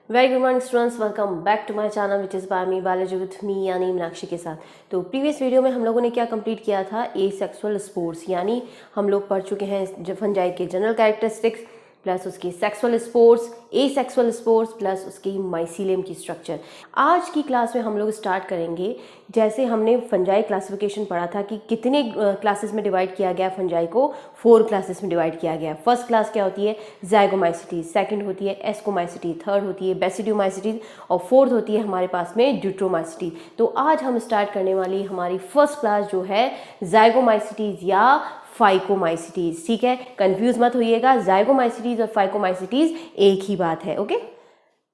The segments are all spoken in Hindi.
Very good morning students, welcome back to my channel which is by me biology with me यानी मीनाक्षी के साथ। तो प्रीवियस वीडियो में हम लोगों ने क्या कंप्लीट किया था, ए सेक्सुअल स्पोर्स, यानी हम लोग पढ़ चुके हैं फंजाई के जनरल कैरेक्टरिस्टिक्स प्लस उसकी सेक्सुअल स्पोर्स, ए सेक्सुअल स्पोर्स प्लस उसकी माइसीलियम की स्ट्रक्चर। आज की क्लास में हम लोग स्टार्ट करेंगे, जैसे हमने फंजाई क्लासिफिकेशन पढ़ा था कि कितने क्लासेस में डिवाइड किया गया फंजाई को, 4 क्लासेस में डिवाइड किया गया। फर्स्ट क्लास क्या होती है, ज़ाइगोमाइसीटीज, सेकंड होती है एस्कोमाइसीटीज, थर्ड होती है बेसिडियोमाइसीटीज और फोर्थ होती है हमारे पास में ड्यूट्रोमाइसीटीज। तो आज हम स्टार्ट करने वाली हमारी फर्स्ट क्लास जो है ज़ाइगोमाइसीटीज या फाइकोमाइसीटीज। ठीक है, कंफ्यूज मत होइएगा, ज़ाइगोमाइसीटीज और फाइकोमाइसीटीज एक ही बात है। ओके,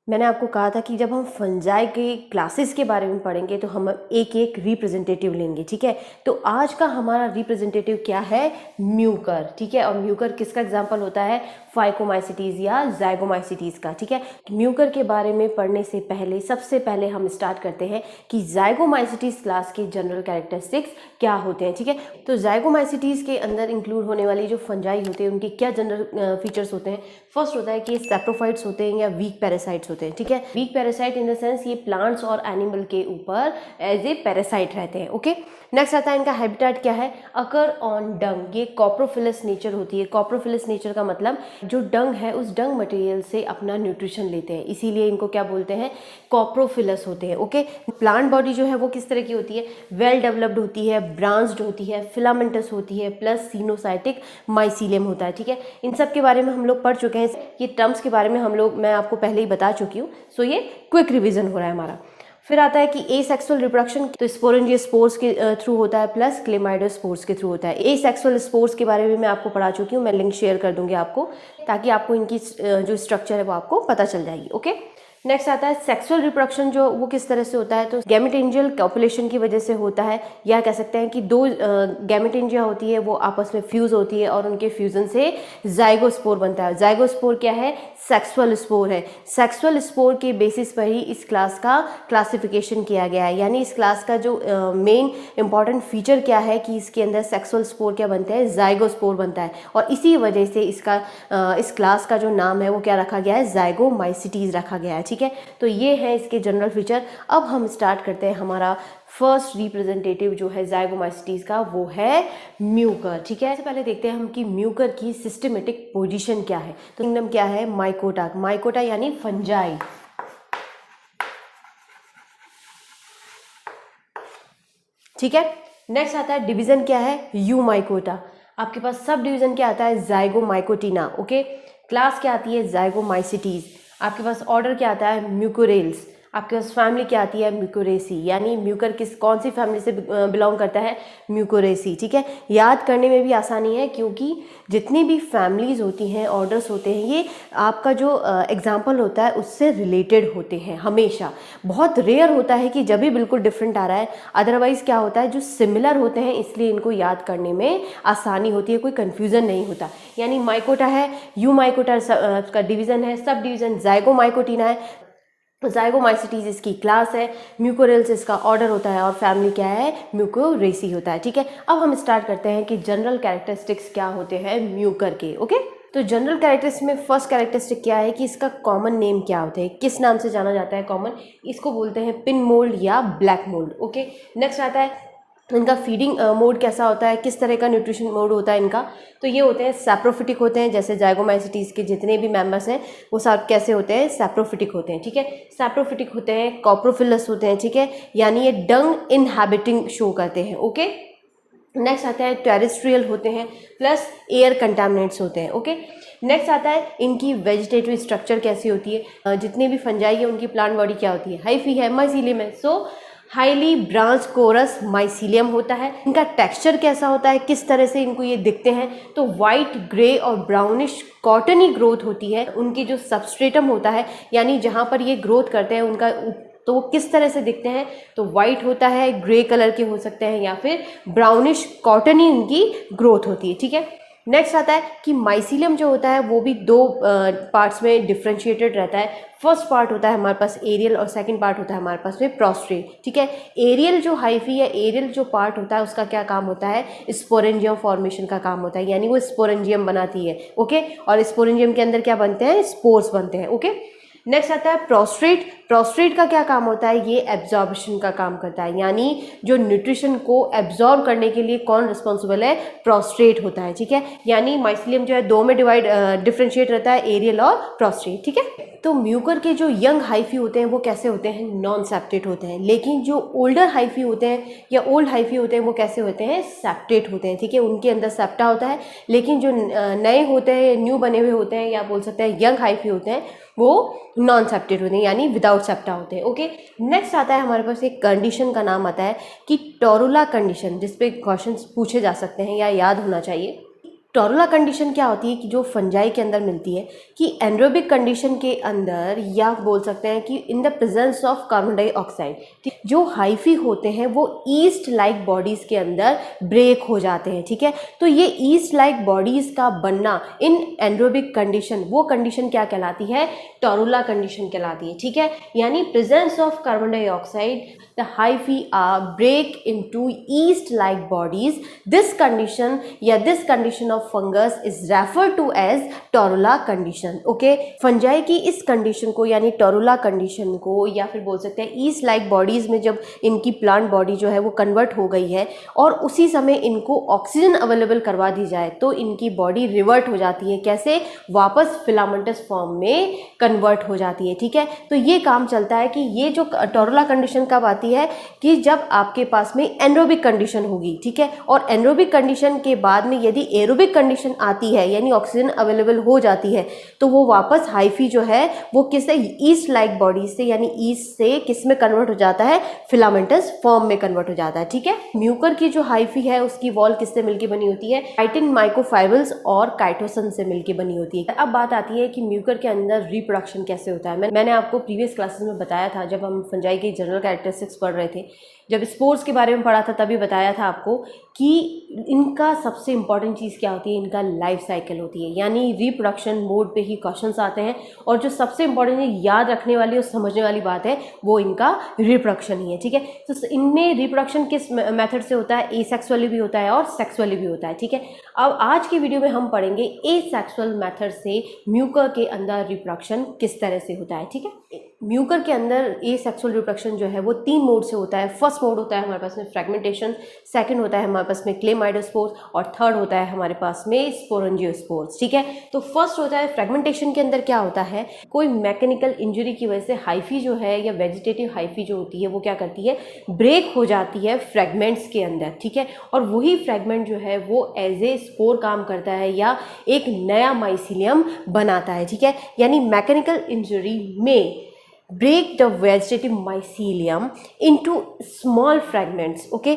मैंने आपको कहा था कि जब हम फंजाई के क्लासेस के बारे में पढ़ेंगे तो हम एक एक रिप्रेजेंटेटिव लेंगे। ठीक है, तो आज का हमारा रिप्रेजेंटेटिव क्या है, म्यूकर। ठीक है, और म्यूकर किसका एग्जांपल होता है, फाइकोमाइसीटीज या ज़ाइगोमाइसीटीज का। ठीक है, म्यूकर के बारे में पढ़ने से पहले सबसे पहले हम स्टार्ट करते हैं कि ज़ाइगोमाइसीटीज क्लास के जनरल कैरेक्टरिस्टिक्स क्या होते हैं। ठीक है, तो ज़ाइगोमाइसीटीज के अंदर इंक्लूड होने वाली जो फंजाई होते हैं उनके क्या जनरल फीचर्स होते हैं। फर्स्ट होता है कि सैप्रोफाइट्स होते हैं या वीक पैरासाइट्स होते हैं। ठीक है, weak parasite in the sense ये प्लांट्स और एनिमल के ऊपर एज ए पैरासाइट रहते हैं। ओके, नेक्स्ट आता है इनका हैबिटेट क्या है, अकर ऑन डंग। ये कॉप्रोफिलस नेचर होती है। कॉप्रोफिलस नेचर का मतलब जो डंग है उस डंग मटेरियल से अपना न्यूट्रिशन लेते हैं, इसीलिए इनको क्या बोलते हैं, कॉप्रोफिलस होते हैं। ओके, प्लांट बॉडी जो है वो किस तरह की होती है, वेल डेवलप्ड होती है, ब्रांच्ड होती है, फिलामेंटस होती है, प्लस सिनोसाइटिक माइसीलियम होता है। ठीक है, इन सब के बारे में हम लोग पढ़ चुके हैं। ये टर्म्स के बारे में मैं आपको पहले ही बता चुकी हूँ, सो ये क्विक रिविजन हो रहा है हमारा। फिर आता है कि ए सेक्सुअल रिप्रोडक्शन तो स्पोरेंजिया स्पोर्स के थ्रू होता है प्लस क्लेमाइडो स्पोर्स के थ्रू होता है। ए सेक्सुअल स्पोर्स के बारे में मैं आपको पढ़ा चुकी हूँ, मैं लिंक शेयर कर दूंगी आपको, ताकि आपको इनकी जो स्ट्रक्चर है वो आपको पता चल जाएगी। ओके, नेक्स्ट आता है सेक्सुअल रिप्रोडक्शन, जो वो किस तरह से होता है, तो गैमेटेंजियल कॉपुलेशन की वजह से होता है, या कह सकते हैं कि दो गैमेटेंजिया होती है वो आपस में फ्यूज होती है और उनके फ्यूजन से जाइगोस्पोर बनता है। जाइगोस्पोर क्या है, सेक्सुअल स्पोर है। सेक्सुअल स्पोर के बेसिस पर ही इस क्लास का क्लासिफिकेशन किया गया है, यानी इस क्लास का जो मेन इंपॉर्टेंट फीचर क्या है कि इसके अंदर सेक्सुअल स्पोर क्या बनता है, जाइगोस्पोर बनता है, और इसी वजह से इस क्लास का जो नाम है वो क्या रखा गया है, ज़ाइगोमाइसीटीज रखा गया है। ठीक है, तो ये है इसके जनरल फीचर। अब हम स्टार्ट करते हैं, हमारा फर्स्ट रिप्रेजेंटेटिव जो है ज़ाइगोमाइसीटीज का वो है म्यूकर। ठीक है, इससे पहले देखते हैं हम कि म्यूकर की सिस्टमेटिक पोजीशन क्या है। तो किंगडम क्या है, माइकोटा। माइकोटा यानी फंजाई। ठीक है, नेक्स्ट आता है डिवीजन क्या है, यूमाइकोटा। आपके पास सब डिवीजन क्या आता है, ज़ाइगोमाइकोटिना। ओके, क्लास क्या आती है, ज़ाइगोमाइसीटीज। आपके पास ऑर्डर क्या आता है, म्यूकोरेल्स। आपके पास फैमिली क्या आती है, म्यूकोरेसी, यानी म्यूकर कौन सी फैमिली से बिलोंग करता है, म्यूकोरेसी। ठीक है, याद करने में भी आसानी है क्योंकि जितनी भी फैमिलीज होती हैं, ऑर्डर्स होते हैं, ये आपका जो एग्जाम्पल होता है उससे रिलेटेड होते हैं हमेशा। बहुत रेयर होता है कि जब भी बिल्कुल डिफरेंट आ रहा है, अदरवाइज क्या होता है, जो सिमिलर होते हैं इसलिए इनको याद करने में आसानी होती है, कोई कन्फ्यूजन नहीं होता। यानी माइकोटा है, यू माइकोटा का डिवीजन है, सब डिवीजन ज़ाइगोमाइकोटिना है, ज़ाइगोमाइसीटीज इसकी क्लास है, म्यूकोरेल्स इसका ऑर्डर होता है, और फैमिली क्या है, म्यूकोरेसी होता है। ठीक है, अब हम स्टार्ट करते हैं कि जनरल कैरेक्टरिस्टिक्स क्या होते हैं म्यूकर के। ओके, तो जनरल कैरेक्टरिस्टिक में फर्स्ट कैरेक्टरिस्टिक क्या है कि इसका कॉमन नेम क्या होता है, किस नाम से जाना जाता है कॉमन, इसको बोलते हैं पिन मोल्ड या ब्लैक मोल्ड। ओके, नेक्स्ट आता है इनका फीडिंग मोड कैसा होता है, किस तरह का न्यूट्रिशन मोड होता है इनका। तो ये होते हैं सैप्रोफिटिक होते हैं, जैसे ज़ाइगोमाइसीटीज के जितने भी मेंबर्स हैं वो सब कैसे होते हैं, सैप्रोफिटिक होते हैं। ठीक है, सैप्रोफिटिक होते हैं, कॉप्रोफिलस होते हैं। ठीक है, यानी ये डंग इनहैबिटिंग शो करते हैं। ओके, नेक्स्ट आता है टेरेस्ट्रियल होते हैं, प्लस एयर कंटामिनेट्स होते हैं। ओके, नेक्स्ट आता है इनकी वेजिटेटिव स्ट्रक्चर कैसी होती है। जितने भी फंजाई है उनकी प्लांट बॉडी क्या होती है, हाइफी है, माइसीलियम है, so highly branch chorus mycelium होता है। इनका टेक्सचर कैसा होता है, किस तरह से इनको ये दिखते हैं, तो वाइट, ग्रे और ब्राउनिश कॉटनी ग्रोथ होती है। उनकी जो सबस्ट्रेटम होता है, यानी जहाँ पर ये ग्रोथ करते हैं उनका, तो वो किस तरह से दिखते हैं, तो वाइट होता है, ग्रे कलर के हो सकते हैं, या फिर ब्राउनिश कॉटनी उनकी ग्रोथ होती है। ठीक है, नेक्स्ट आता है कि माइसीलियम जो होता है वो भी दो पार्ट्स में डिफ्रेंशिएटेड रहता है। फर्स्ट पार्ट होता है हमारे पास एरियल और सेकंड पार्ट होता है हमारे पास में प्रोस्ट्रेट। ठीक है, एरियल जो हाइफी या एरियल जो पार्ट होता है उसका क्या काम होता है, स्पोरेंजियम फॉर्मेशन का काम होता है, यानी वो स्पोरेंजियम बनाती है। ओके, और स्पोरेंजियम के अंदर क्या बनते हैं, स्पोर्स बनते हैं। ओके, नेक्स्ट आता है प्रोस्ट्रेट। प्रोस्ट्रेट का क्या काम होता है, ये एब्जॉर्प्शन का काम करता है, यानी जो न्यूट्रिशन को एब्जॉर्ब करने के लिए कौन रिस्पॉन्सिबल है, प्रोस्ट्रेट होता है, ठीक है। यानी माइसीलियम जो है दो में डिफरेंशिएट रहता है, एरियल और प्रोस्ट्रेट, ठीक है। तो म्यूकर के जो यंग हाइफी होते हैं वो कैसे होते हैं, नॉन सेप्टेट होते हैं, लेकिन जो ओल्डर हाइफी होते हैं या ओल्ड हाइफी होते हैं वो कैसे होते हैं, सेप्टेट होते हैं, ठीक है। उनके अंदर सेप्टा होता है, लेकिन जो नए होते हैं, न्यू बने हुए होते हैं, या बोल सकते हैं यंग हाइफी होते हैं, वो नॉन सेप्टेट होते हैं, यानी विदाउट सेप्टा होते हैं, ओके। नेक्स्ट आता है हमारे पास एक कंडीशन का नाम आता है कि टोरुला कंडीशन, जिसपे क्वेश्चंस पूछे जा सकते हैं या याद होना चाहिए। टोरुला कंडीशन क्या होती है कि जो फंजाई के अंदर मिलती है कि एनरोबिक कंडीशन के अंदर, या बोल सकते हैं कि in the presence of carbon dioxide, जो हाइफी होते हैं वो ईस्ट लाइक बॉडीज के अंदर ब्रेक हो जाते हैं, ठीक है। तो ये ईस्ट लाइक बॉडीज का बनना इन एनरोबिक कंडीशन, वो कंडीशन क्या कहलाती है, टोरुला कंडीशन कहलाती है, ठीक है। यानी presence of carbon dioxide, the hyphae are break into yeast like bodies. This condition या this condition of fungus is refer to as torula condition, okay. Fungi की इस कंडीशन को यानी टोरुला कंडीशन को, या फिर बोल सकते हैं ईस्ट लाइक बॉडीज में जब इनकी प्लांट बॉडी जो है वो कन्वर्ट हो गई है और उसी समय इनको ऑक्सीजन अवेलेबल करवा दी जाए तो इनकी बॉडी रिवर्ट हो जाती है, कैसे, वापस फिलामेंटस फॉर्म में कन्वर्ट हो जाती है, ठीक है। तो ये काम चलता है कि ये जो टोरुला कंडीशन कब आती है कि जब आपके पास में एनरोबिक कंडीशन होगी, ठीक है। और एनरोबिक कंडीशन के बाद में यदि एरोबिक कंडीशन आती है यानी ऑक्सीजन अवेलेबल हो जाती है तो वो वापस हाइफी जो है वो किससे, ईस्ट लाइक बॉडी से यानी ईस्ट से किस में कन्वर्ट हो जाता है, फिलामेंटस फॉर्म में कन्वर्ट हो जाता है, ठीक है। म्यूकर की जो हाइफी है उसकी वॉल किससे मिलकर बनी होती है, काइटिन माइक्रोफाइबल्स और काइटोसन से मिलकर बनी होती है। अब बात आती है कि म्यूकर के अंदर रिप्रोडक्शन कैसे होता है। मैंने आपको प्रीवियस क्लासेस में बताया था, जब हम फंजाई की जनरल कैरेक्टरिस्टिक्स पढ़ रहे थे, जब स्पोर्स के बारे में पढ़ा था तभी बताया था आपको कि इनका सबसे इंपॉर्टेंट चीज़ क्या होती है, इनका लाइफ साइकिल होती है, यानी रिप्रोडक्शन मोड पे ही क्वेश्चंस आते हैं और जो सबसे इंपॉर्टेंट है, याद रखने वाली और समझने वाली बात है, वो इनका रिप्रोडक्शन ही है, ठीक है। तो इनमें रिप्रोडक्शन किस मेथड से होता है, एसेक्सुअली भी होता है और सेक्सुअली भी होता है, ठीक है। अब आज की वीडियो में हम पढ़ेंगे एसेक्सुअल मेथड से म्यूकर के अंदर रिप्रोडक्शन किस तरह से होता है, ठीक है। म्यूकर के अंदर एसेक्सुअल रिप्रोडक्शन जो है वो 3 मोड से होता है। फर्स्ट मोड होता है हमारे पास में फ्रेगमेंटेशन, सेकंड होता है हमारे पास में क्लेमाइडोस्पोर्स और थर्ड होता है हमारे पास में स्पोरेंजियोस्पोर्स, ठीक है। तो फर्स्ट होता है फ्रेगमेंटेशन के अंदर क्या होता है, कोई मैकेनिकल इंजरी की वजह से हाइफी जो है या वेजिटेटिव हाइफी जो होती है वो क्या करती है, ब्रेक हो जाती है फ्रेगमेंट्स के अंदर, ठीक है। और वही फ्रेगमेंट जो है वो एज ए स्पोर काम करता है या एक नया माइसीलियम बनाता है, ठीक है। यानी मैकेनिकल इंजरी में break the vegetative mycelium into small fragments, okay,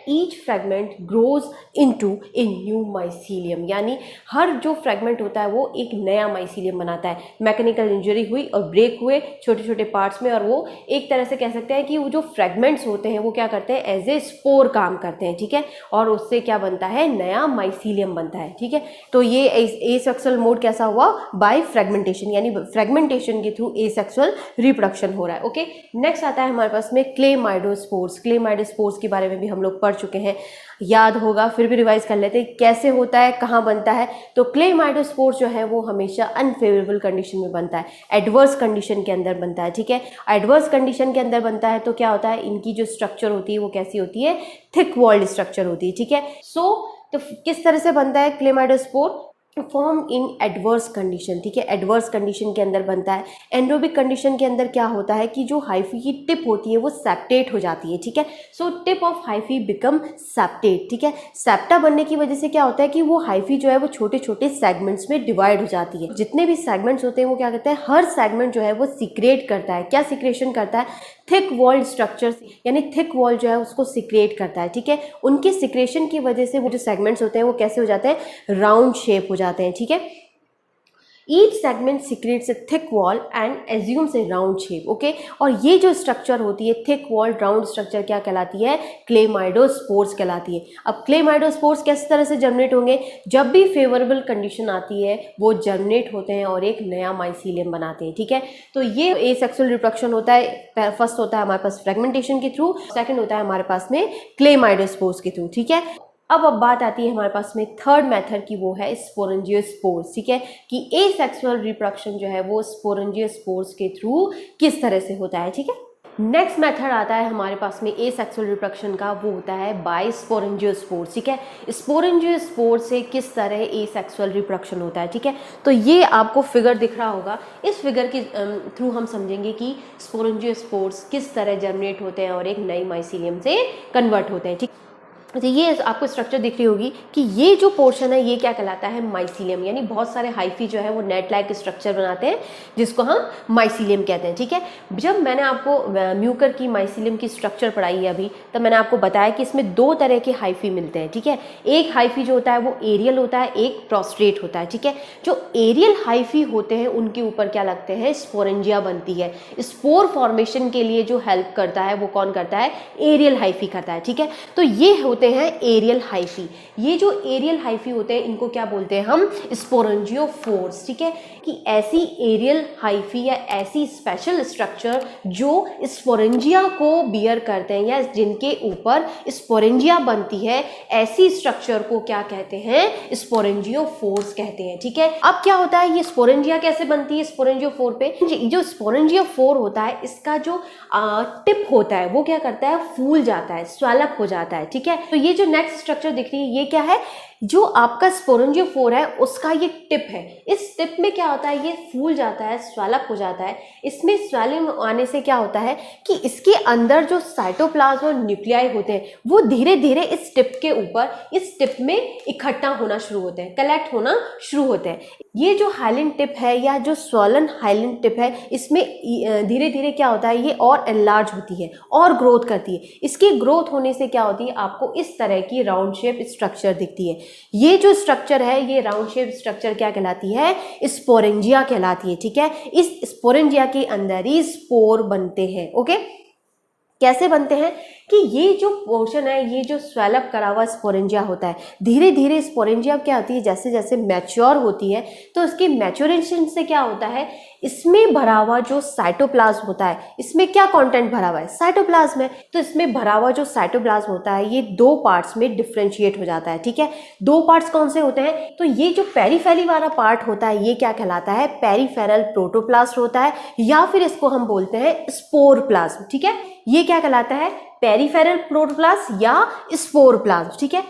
each fragment grows into a new mycelium, यानी हर जो फ्रेगमेंट होता है वो एक नया माइसीलियम बनाता है। मैकेनिकल इंजरी हुई और ब्रेक हुए छोटे छोटे पार्ट्स में, और वो एक तरह से कह सकते हैं कि वो जो फ्रेगमेंट्स होते हैं वो क्या करते हैं, एज ए स्पोर काम करते हैं, ठीक है। और उससे क्या बनता है, नया माइसीलियम बनता है, ठीक है। तो ये एसेक्सुअल मोड कैसा हुआ, बाय फ्रेगमेंटेशन, यानी फ्रेगमेंटेशन के थ्रू एसेक्सुअल रिप्रोडक्शन हो रहा है, ओके। नेक्स्ट आता है हमारे पास में क्लेमाइडोस्पोर्स। क्लेमाइडोस्पोर्स के बारे में भी हम लोग पढ़ चुके हैं, याद होगा, फिर भी रिवाइज कर लेते हैं कैसे होता है, कहाँ बनता है। तो क्लेमाइडोस्पोर्स जो है वो हमेशा अनफेवरेबल कंडीशन में बनता है, एडवर्स कंडीशन के अंदर बनता है, ठीक है। एडवर्स कंडीशन के अंदर बनता है तो क्या होता है, इनकी जो स्ट्रक्चर होती है वो कैसी होती है, थिक वॉल्ड स्ट्रक्चर होती है, ठीक है। तो किस तरह से बनता है chlamydospore, form in adverse condition, ठीक है। एडवर्स कंडीशन के अंदर बनता है। एनरोबिक कंडीशन के अंदर क्या होता है कि जो हाइफी की टिप होती है वो सेप्टेट हो जाती है, ठीक है। So tip of hyphae become septate, ठीक है। सेप्टा बनने की वजह से क्या होता है कि वो हाइफी जो है वो छोटे छोटे सेगमेंट्स में डिवाइड हो जाती है। जितने भी सेगमेंट्स होते हैं वो क्या करते हैं, हर सेगमेंट जो है वो सिक्रेट करता है, क्या सिक्रेशन करता है, थिक वॉल्ड स्ट्रक्चर, यानी थिक वॉल जो है उसको सिक्रेट करता है, ठीक है। उनके सिक्रेशन की वजह से वो जो सेगमेंट्स होते हैं वो कैसे हो जाते हैं, राउंड शेप हो जाते हैं, ठीक है। Each segment secretes a thick wall and assumes a round shape, okay. और ये जो स्ट्रक्चर होती है थिक वॉल राउंड स्ट्रक्चर क्या कहलाती है, क्लेमाइडोस्पोर्स कहलाती है। अब क्लेमाइडोस्पोर्स किस तरह से जर्मिनेट होंगे, जब भी फेवरेबल कंडीशन आती है वो जर्मिनेट होते हैं और एक नया माइसीलियम बनाते हैं, ठीक है। तो ये एसेक्सुअल रिप्रोडक्शन होता है। फर्स्ट होता है हमारे पास फ्रेगमेंटेशन के थ्रू, सेकंड होता है हमारे पास में क्लेमाइडोस्पोर्स के थ्रू, ठीक है। अब बात आती है हमारे पास में थर्ड मेथड की, वो है स्पोरेंजियोस्पोर्स, ठीक है, कि एसेक्सुअल रिप्रोडक्शन जो है वो स्पोरेंजियोस्पोर्स के थ्रू किस तरह से होता है, ठीक है। नेक्स्ट मेथड आता है हमारे पास में एसेक्सुअल रिप्रोडक्शन का, वो होता है बाय स्पोरेंजियोस्पोर्स, ठीक है। स्पोरेंजियोस्पोर्स से किस तरह एसेक्सुअल रिप्रोडक्शन होता है, ठीक है। तो ये आपको फिगर दिख रहा होगा, इस फिगर के थ्रू हम समझेंगे कि स्पोरेंजियोस्पोर्स किस तरह जर्मिनेट होते हैं और एक नई माइसीलियम से कन्वर्ट होते हैं, ठीक। तो ये आपको स्ट्रक्चर दिख रही होगी कि ये जो पोर्शन है ये क्या कहलाता है, माइसीलियम, यानी बहुत सारे हाइफी जो है वो नेट लाइक स्ट्रक्चर बनाते हैं जिसको हम माइसीलियम कहते हैं, ठीक है। जब मैंने आपको म्यूकर की माइसीलियम की स्ट्रक्चर पढ़ाई है अभी, तब मैंने आपको बताया कि इसमें दो तरह के हाइफी मिलते हैं, ठीक है। एक हाइफी जो होता है वो एरियल होता है, एक प्रोस्ट्रेट होता है, ठीक है। जो एरियल हाइफी होते हैं उनके ऊपर क्या लगते हैं, स्पोरेंजिया बनती है। स्पोर फॉर्मेशन के लिए जो हेल्प करता है वो कौन करता है, एरियल हाइफी करता है, ठीक है। तो ये होते हैं एरियल हाइफी। ये जो एरियल हाइफी होते हैं इनको क्या बोलते हैं हम, स्पोरेंजियोफोर्स, ठीक है। कि ऐसी एरियल हाइफी या ऐसी स्पेशल स्ट्रक्चर जो स्पोरेंजिया को बियर करते हैं या जिनके ऊपर स्पोरेंजिया बनती है, ऐसी स्ट्रक्चर को क्या कहते हैं, स्पोरेंजियोफोर्स कहते हैं, ठीक है। अब क्या होता है, ये स्पोरेंजिया कैसे बनती है स्पोरेंजियोफोर पे, जो स्पोरेंजियोफोर होता है इसका जो टिप होता है वो क्या करता है, फूल जाता है, स्वेलअप हो जाता है, ठीक है। तो ये जो नेक्स्ट स्ट्रक्चर दिख रही है ये क्या है, जो आपका स्पोरेंजियोफोर है उसका ये टिप है। इस टिप में क्या होता है, ये फूल जाता है, स्वेलअप हो जाता है। इसमें स्वेलिंग आने से क्या होता है कि इसके अंदर जो साइटोप्लाज्म और न्यूक्लियाई होते हैं वो धीरे धीरे इस टिप के ऊपर, इस टिप में इकट्ठा होना शुरू होते हैं, कलेक्ट होना शुरू होते हैं। ये जो हाइलिन टिप है या जो स्वॉलन हाइलिन टिप है, इसमें धीरे धीरे क्या होता है, ये और एनलार्ज होती है और ग्रोथ करती है। इसकी ग्रोथ होने से क्या होती है, आपको इस तरह की राउंड शेप स्ट्रक्चर दिखती है। ये जो स्ट्रक्चर है, ये राउंड शेप स्ट्रक्चर क्या कहलाती है, स्पोरेंजिया कहलाती है, ठीक है। इस स्पोरेंजिया के अंदर ही स्पोर बनते हैं, ओके। कैसे बनते हैं कि ये जो पोर्शन है, ये जो स्वेलअप करा हुआ स्पोरेंजिया होता है, धीरे धीरे स्पोरेंजिया क्या होती है, जैसे जैसे मैच्योर होती है तो इसके मैच्योरेशन से क्या होता है, इसमें भरा हुआ जो साइटोप्लाज्म होता है, इसमें क्या कंटेंट भरा हुआ है, साइटोप्लाज्म है। तो इसमें भरा हुआ जो साइटोप्लाज्म होता है ये दो पार्ट्स में डिफ्रेंशिएट हो जाता है, ठीक है। दो पार्ट्स कौन से होते हैं, तो ये जो पेरिफेरी वाला पार्ट होता है ये क्या कहलाता है, पेरिफेरल प्रोटोप्लास्ट होता है, या फिर इसको हम बोलते हैं स्पोर प्लाज्म, ठीक है। ये क्या कहलाता है, पेरिफेरल प्रोटोप्लास्ट या स्पोर प्लाज्म, ठीक है।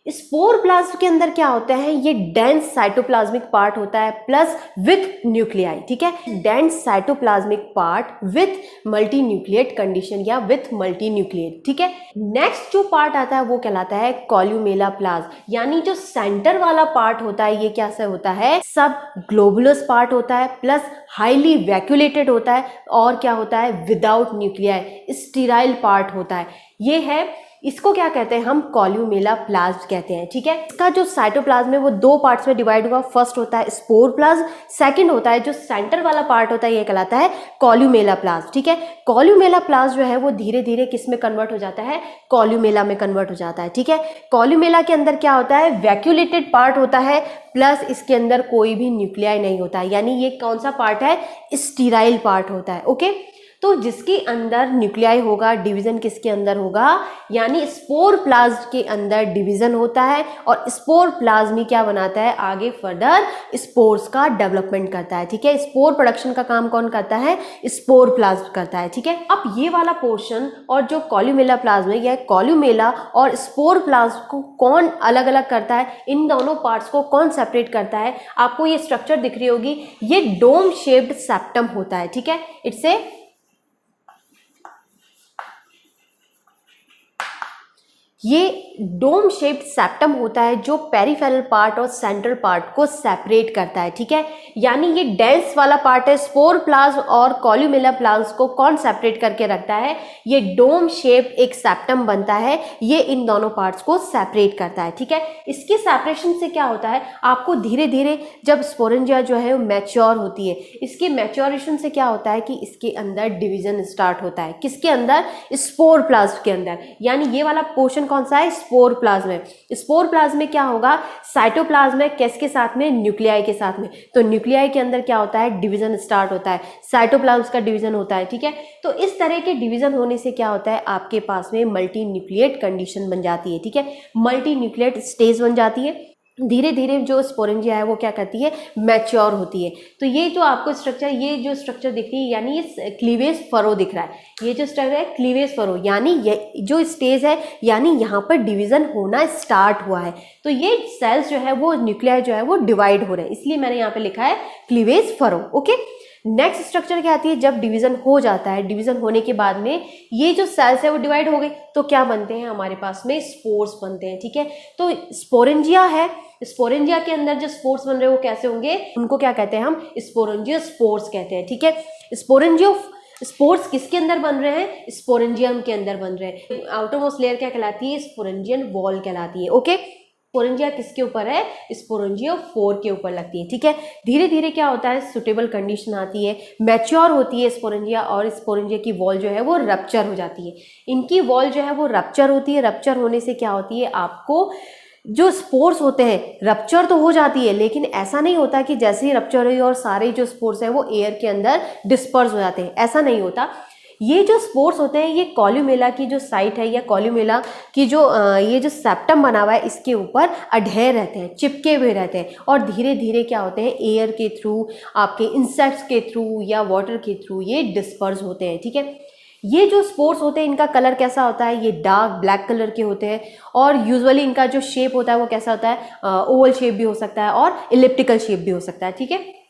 स्पोर प्लाज्म के अंदर क्या होता है, ये डेंस साइटोप्लाज्मिक पार्ट होता है प्लस विथ न्यूक्लियाई, ठीक है। Dense cytoplasmic part with multi nucleate condition या विथ मल्टी न्यूक्लिएट, ठीक है। नेक्स्ट जो पार्ट आता है वो कहलाता है कॉल्यूमेला प्लाज्म, यानी जो सेंटर वाला पार्ट होता है ये क्या से होता है, सब ग्लोबुलस पार्ट होता है प्लस हाईली वैक्यूलेटेड होता है, और क्या होता है, विदाउट न्यूक्लियाई स्टीराइल पार्ट होता है। ये है, इसको क्या कहते हैं हम, कॉल्यूमेला प्लाज्म कहते हैं, ठीक है। इसका जो साइटोप्लाज्म है वो दो पार्ट्स में डिवाइड हुआ, फर्स्ट होता है स्पोर प्लाज्म, सेकंड होता है जो सेंटर वाला पार्ट होता है ये कहलाता है कॉल्यूमेला प्लाज्म, ठीक है। कॉल्यूमेला प्लाज्म जो है वो धीरे धीरे किस में कन्वर्ट हो जाता है, कॉल्यूमेला में कन्वर्ट हो जाता है, ठीक है। कॉल्यूमेला के अंदर क्या होता है, वैक्यूलेटेड पार्ट होता है प्लस इसके अंदर कोई भी न्यूक्लियाई नहीं होता है, यानी ये कौन सा पार्ट है, स्टीराइल पार्ट होता है, ओके। तो जिसके अंदर न्यूक्लियाई होगा, डिवीजन किसके अंदर होगा, यानी स्पोर प्लाज्म के अंदर डिवीजन होता है, और स्पोर प्लाज्म ही क्या बनाता है, आगे फर्दर स्पोर्स का डेवलपमेंट करता है, ठीक है। स्पोर प्रोडक्शन का काम कौन करता है, स्पोर प्लाज्म करता है, ठीक है। अब ये वाला पोर्शन और जो कॉल्यूमेला प्लाज्म है, यह कॉल्यूमेला और स्पोर प्लाज्म को कौन अलग अलग करता है, इन दोनों पार्ट्स को कौन सेपरेट करता है, आपको ये स्ट्रक्चर दिख रही होगी, ये डोम शेप्ड सेप्टम होता है, ठीक है। इट्स ए ये डोम शेप्ड सेप्टम होता है जो पेरिफेरल पार्ट और सेंट्रल पार्ट को सेपरेट करता है, ठीक है। यानी ये डेंस वाला पार्ट है, स्पोर प्लाज्म और कॉल्यूमेला प्लाज्म को कौन सेपरेट करके रखता है, ये डोम शेप्ड एक सेप्टम बनता है, ये इन दोनों पार्ट्स को सेपरेट करता है, ठीक है। इसके सेपरेशन से क्या होता है, आपको धीरे धीरे जब स्पोरेंजिया जो है वो मैच्योर होती है, इसके मैच्योरेशन से क्या होता है कि इसके अंदर डिवीजन स्टार्ट होता है, किसके अंदर, स्पोर प्लाज्म के अंदर। यानी ये वाला पोर्शन कौन सा है, स्पोर प्लाज्म है। स्पोर प्लाज्म में क्या होगा, साइटोप्लाज्म है, किसके साथ में, न्यूक्लियाई के साथ में। तो न्यूक्लियाई के अंदर क्या होता है, डिवीजन स्टार्ट होता है, साइटोप्लाज्म का डिवीजन होता है, ठीक है। तो इस तरह के डिवीजन होने से क्या होता है, आपके पास में मल्टी न्यूक्लिएट कंडीशन बन जाती है, ठीक है, मल्टी न्यूक्लिएट स्टेज बन जाती है। धीरे धीरे जो स्पोरेंजिया है वो क्या करती है, मैच्योर होती है। तो ये जो आपको स्ट्रक्चर, ये जो स्ट्रक्चर दिख रही है, यानी ये क्लीवेज फरो दिख रहा है, ये जो स्ट्रक्चर है क्लीवेज फरो, यानी ये जो स्टेज है, यानी यहाँ पर डिवीजन होना स्टार्ट हुआ है। तो ये सेल्स जो है वो, न्यूक्लियाई जो है वो डिवाइड हो रहे हैं, इसलिए मैंने यहाँ पे लिखा है cleavage furrow. Okay, next structure क्या आती है, जब डिवीजन हो जाता है, डिवीजन होने के बाद में ये जो सेल्स है वो डिवाइड हो गई, तो क्या बनते हैं हमारे पास में, स्पोर्स बनते हैं, ठीक है। तो स्पोरेंजिया है, स्पोरेंजिया के अंदर जो स्पोर्स बन रहे हैं वो कैसे होंगे, उनको क्या कहते हैं हम, स्पोरेंजियो स्पोर्स कहते हैं, ठीक है। स्पोरेंजियो स्पोर्स किसके अंदर बन रहे हैं, स्पोरेंजियम के अंदर बन रहे हैं। आउटरमोस्ट लेयर क्या कहलाती है, स्पोरेंजियन वॉल कहलाती है। ओके, स्पोरेंजिया किसके ऊपर है, स्पोरेंजियो 4 के ऊपर लगती है, ठीक है। धीरे धीरे क्या होता है, सुटेबल कंडीशन आती है, मैच्योर होती है स्पोरेंजिया, और स्पोरेंजिया की वॉल जो है वो रप्चर हो जाती है। इनकी वॉल जो है वो रप्चर होती है। रप्चर होने से क्या होती है, आपको जो स्पोर्स होते हैं, रप्चर तो हो जाती है, लेकिन ऐसा नहीं होता कि जैसे ही रप्चर हुई और सारे जो स्पोर्स हैं वो एयर के अंदर डिस्पर्स हो जाते हैं, ऐसा नहीं होता। ये जो स्पोर्स होते हैं, ये कॉल्यूमेला की जो साइट है, या कॉल्यूमेला की जो ये जो सेप्टम बना हुआ है, इसके ऊपर अडहेर रहते हैं, चिपके हुए रहते हैं, और धीरे धीरे क्या होते हैं, एयर के थ्रू, आपके इंसेक्ट्स के थ्रू या वाटर के थ्रू ये डिस्पर्स होते हैं, ठीक है। ये जो स्पोर्स होते हैं, इनका कलर कैसा होता है, ये डार्क ब्लैक कलर के होते हैं, और यूजुअली इनका जो शेप होता है वो कैसा होता है, ओवल शेप भी हो सकता है और इलिप्टिकल शेप भी हो सकता है, ठीक है।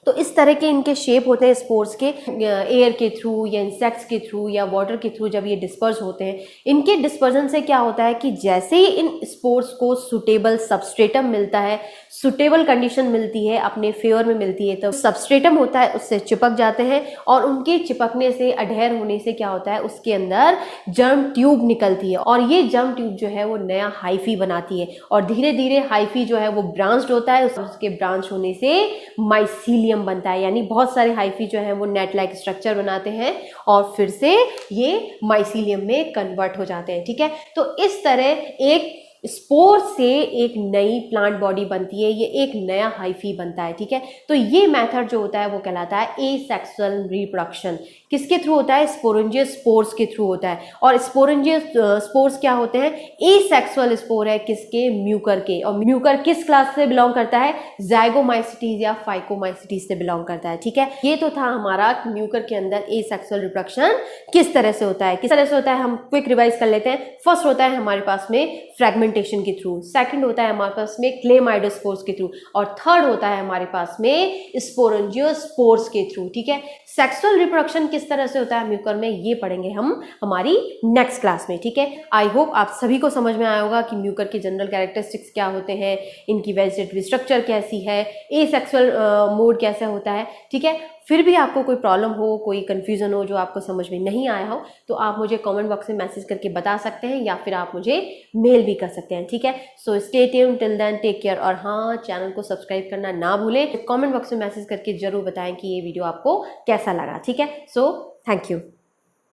तो इस तरह के इनके शेप होते हैं स्पोर्स के, एयर के थ्रू या इंसेक्ट्स के थ्रू या वाटर के थ्रू जब ये डिस्पर्स होते हैं। इनके डिस्पर्जन से क्या होता है कि जैसे ही इन स्पोर्स को सुटेबल सबस्ट्रेटम मिलता है, सुटेबल कंडीशन मिलती है, अपने फेवर में मिलती है, तो सबस्ट्रेटम होता है उससे चिपक जाते हैं, और उनके चिपकने से, अडहेर होने से क्या होता है, उसके अंदर जर्म ट्यूब निकलती है, और ये जर्म ट्यूब जो है वो नया हाइफी बनाती है, और धीरे धीरे हाइफी जो है वो ब्रांच्ड होता है, उसके ब्रांच होने से माइसीलियम बनता है, यानी बहुत सारे हाइफी जो है वो नेट लाइक स्ट्रक्चर बनाते हैं, और फिर से ये माइसीलियम में कन्वर्ट हो जाते हैं, ठीक है। तो इस तरह एक स्पोर से एक नई प्लांट बॉडी बनती है, ये एक नया हाइफी बनता है, ठीक है। तो ये मेथड जो होता है वो कहलाता है एसेक्सुअल रिप्रोडक्शन। किसके थ्रू होता है, स्पोरेंजियस स्पोर्स के थ्रू होता है। और स्पोरेंजियस स्पोर्स क्या होते हैं, एसेक्सुअल स्पोर है, किसके, म्यूकर के। और म्यूकर किस क्लास से बिलोंग करता है, जाइगोमाइसिटीज या फाइकोमाइसिटीज से बिलोंग करता है, ठीक है। ये तो था हमारा म्यूकर के अंदर एसेक्सुअल रिप्रोडक्शन किस तरह से होता है, किस तरह से होता है, हम क्विक रिवाइज कर लेते हैं। फर्स्ट होता है हमारे पास में फ्रेगमेंटेशन के थ्रू, सेकंड होता है हमारे पास में क्लेमाइडोस्पोर्स के थ्रू, और थर्ड होता है हमारे पास में स्पोरेंजियोस्पोर्स के थ्रू, ठीक है। सेक्सुअल रिप्रोडक्शन किस तरह से होता है म्यूकर में, ये पढ़ेंगे हम हमारी नेक्स्ट क्लास में, ठीक है। आई होप आप सभी को समझ में आया होगा कि म्यूकर के जनरल कैरेक्टरिस्टिक्स क्या होते हैं, इनकी वेजिटेटिव स्ट्रक्चर कैसी है, एसेक्सुअल मोड कैसा होता है, ठीक है। फिर भी आपको कोई प्रॉब्लम हो, कोई कन्फ्यूजन हो जो आपको समझ में नहीं आया हो, तो आप मुझे कमेंट बॉक्स में मैसेज करके बता सकते हैं, या फिर आप मुझे मेल भी कर सकते हैं, ठीक है। So stay tuned, till then take care. और हाँ, चैनल को सब्सक्राइब करना ना भूलें। कमेंट बॉक्स में मैसेज करके जरूर बताएं कि ये वीडियो आपको कैसा लगा, ठीक है। So thank you.